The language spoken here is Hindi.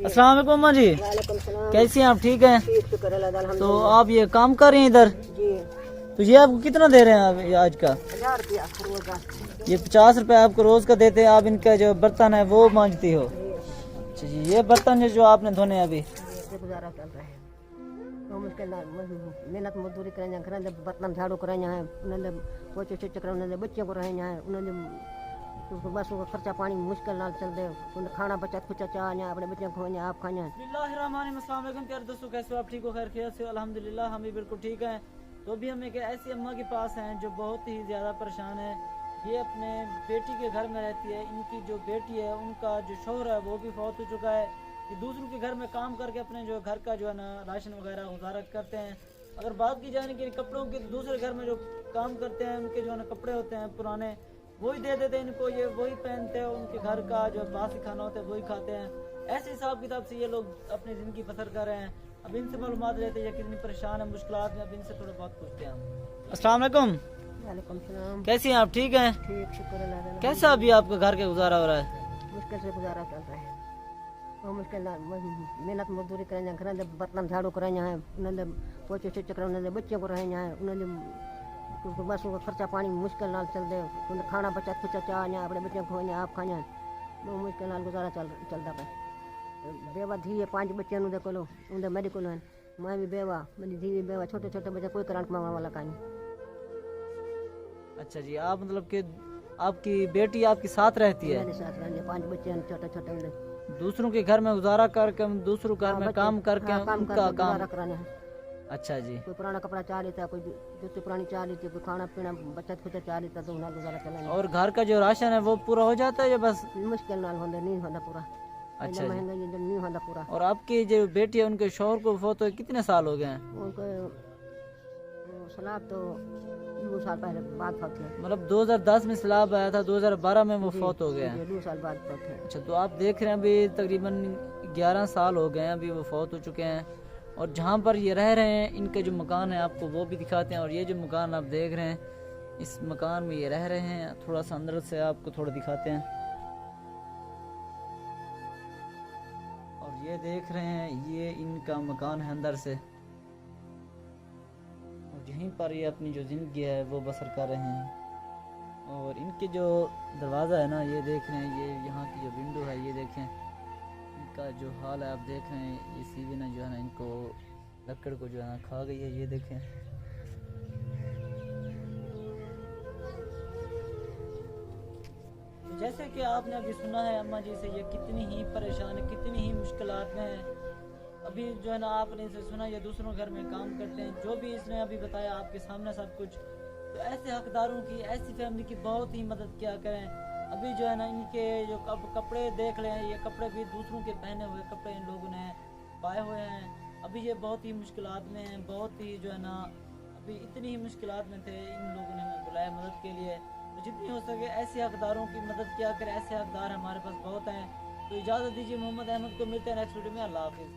अस्सलाम वालेकुम अम्मा जी। वालेकुम सलाम। कैसी हैं आप? ठीक हैं? ठीक, शुक्र अल्लाह का, तो अल्हम्दुलिल्लाह। आप ये काम कर रही हैं इधर, जी, तो ये आपको कितना दे रहे हैं आप आज का? 1000 रुपया रोज का। ये 50 रुपए आपको रोज का देते हैं। आप इनका जो बर्तन है वो मांजती हो? अच्छा जी। ये बर्तन जो आपने धोने हैं अभी? ये गुजारा चल रहा है। तो मुश्किल मेहनत मजदूरी करें, घर में बर्तन झाड़ू करें हैं, उन्होंने पोचे छोचे करें, उन्होंने बच्चों को रहे हैं, उन्होंने बस वो खर्चा पानी मुश्किल नाल चल दे, उन्हें खाना बचा खुचा चाह अपने बच्चों को खाएं, आप खाएं। अस्सलाम वालेकुम प्यारे दोस्तों, कैसे हो आप? ठीक हो? खैर खैरियत से? अल्हम्दुलिल्लाह हम भी बिल्कुल ठीक हैं। तो अभी हम एक ऐसी अम्मा के पास हैं जो बहुत ही ज़्यादा परेशान है। ये अपने बेटी के घर में रहती है। इनकी जो बेटी है उनका जो शौहर है वो भी फौत हो चुका है। ये दूसरों के घर में काम करके अपने जो घर का जो है ना राशन वगैरह गुजारा करते हैं। अगर बात की जाए कि कपड़ों के, दूसरे घर में जो काम करते हैं उनके जो है ना कपड़े होते हैं पुराने, वही दे देते हैं इनको, ये वही पहनते हैं। उनके घर का जो बासी खाना होता है वही खाते हैं। ऐसे हिसाब किताब से ये लोग अपनी ज़िंदगी बसर कर रहे हैं। अब इनसे मालूमात लेते हैं कितनी परेशान है, मुश्किलात में। अब इनसे थोड़ा बहुत पूछते हैं हम। अस्सलाम वालेकुम। वालेकुम सलाम। कैसी हैं आप? ठीक हैं? ठीक, शुक्र अल्लाह का। कैसा अभी आपका घर का गुजारा हो रहा है? मुश्किल से गुजारा चल रहा है। वो मुश्किल मेहनत मजदूरी करें, घर में बर्तन झाड़ू करें हैं, उन्होंने पोचे छोचे करें, उन्होंने बच्चों को रहे हैं, उन्होंने बस वो खर्चा पानी मुश्किल नाल चल दे, उन्हें खाना बचा खुचा चाह अपने बच्चों को खाएं, आप खाएं। वो मुश्किल नाल गुजारा चलता पे। बेवा धी है, 5 बच्चे उन्हें को उन्हें मेरे को मैं भी बेवा, मेरी धी भी बेवा, छोटे छोटे बच्चे, कोई करंट मांगने वाला का नहीं। अच्छा जी। आप मतलब कि आपकी बेटी आपके साथ रहती है? मेरे साथ रहने 5 बच्चे हैं, छोटे छोटे उन्हें दूसरों के घर में गुजारा करके, दूसरों घर में काम करके उनका काम। गुजारा कराने हैं। अच्छा जी। कोई पुराना कपड़ा चाह लेता, कोई जूती पुरानी चाह लेती, कोई खाना पीना बचत खुचा चाह लेता, तो उन्हें गुजारा चलाने। और घर का जो राशन है वो पूरा हो जाता है या बस? मुश्किल नाल होंगे, नहीं होता पूरा। अच्छा जी। महंगा ये नहीं होता पूरा। और आपकी जो बेटी है उनके शौहर को फौत हुए कितने साल हो गए हैं? उनको सलाब तो 2 साल पहले बाद फौत है। मतलब 2010 में सलाब आया था, 2012 में वो फौत हो गए हैं। 2 साल बाद फौत है। अच्छा। तो आप देख रहे हैं अभी तकरीबन 11 साल हो गए हैं अभी वो फौत हो चुके हैं। और जहाँ पर ये रह रहे हैं इनके जो मकान है आपको वो भी दिखाते हैं। और ये जो मकान आप देख रहे हैं, इस मकान में ये रह रहे हैं। थोड़ा सा अंदर से आपको थोड़ा दिखाते हैं। और ये देख रहे हैं, ये इनका मकान है अंदर से। और यहीं पर ये अपनी जो ज़िंदगी है वो बसर कर रहे हैं। और इनके जो दरवाज़ा है ना, ये देख रहे हैं, ये यहाँ की जो विंडो है ये देखें, इनका जो हाल है आप देख रहे हैं। ये सीवी ना जो है ना इनको लकड़ को जो है ना खा गई है, ये देखें। जैसे कि आपने अभी सुना है अम्मा जी से, ये कितनी ही परेशान है, कितनी ही मुश्किलात में है। अभी जो है ना आपने इसे सुना, ये दूसरों घर में काम करते हैं, जो भी इसने अभी बताया आपके सामने सब कुछ। तो ऐसे हकदारों की, ऐसी फैमिली की बहुत ही मदद किया करें। अभी जो है ना इनके जो कपड़े देख लें, ये कपड़े भी दूसरों के पहने हुए कपड़े इन लोगों ने पाए हुए हैं। अभी ये बहुत ही मुश्किलात में हैं, बहुत ही जो है ना अभी इतनी ही मुश्किलात में थे। इन लोगों ने हमें बुलाया मदद के लिए। तो जितनी हो सके ऐसे हकदारों की मदद किया करें। ऐसे हकदार हमारे पास बहुत हैं। तो इजाज़त दीजिए, मोहम्मद अहमद को मिलते हैं नेक्स्ट वीडियो में। अल्लाह हाफिज़।